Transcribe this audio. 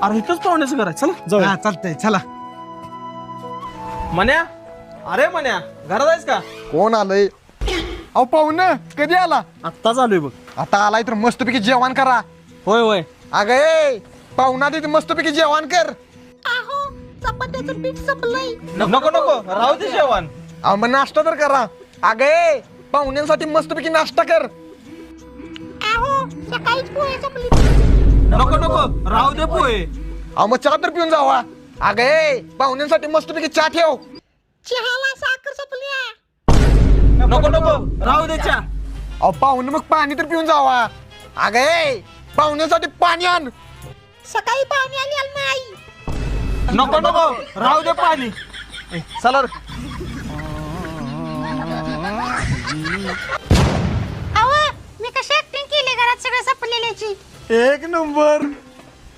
अरे इथंच पाहुण्याचं घर आहे, चला जाऊया. हा चालतंय चला. मन्या, अरे मन्या, घरात आहेस का? कोण आलंय? अहो पाहुणं कधी आला? आत्ताच आलोय बघ. आता आलाय तर मस्तपैकी जेवण करा. होय होय. अगं ए पाहुणा तिथे मस्तपैकी जेवण कर. चपात्याचं पीठ संपलंय. नको नको, राहू दे जेवण. अहो मग नाश्ता तर करा. अगं ए पाहुण्यांसाठी मस्तपैकी नाश्ता कर. आहो सकाळीच पोहे संपली. नको नको, राहू दे पोहे. अहो मग चहा तर पिऊन जावा. अगं ए पाहुण्यांसाठी मस्तपैकी चहा ठेव. चहाला साखर संपली. नको नको, राहू दे चहा. अहो पाहुणे मग पाणी तर पिऊन जावा. अगं ए पाहुण्यांसाठी पाणी आण. सकाळी पाणी आलेलं नाही. नको नको, राहू दे पाणी. चला रे. अहो मी कशी ऍक्टिंग केली घरात सगळं संपलेल्याची. एक नंबर.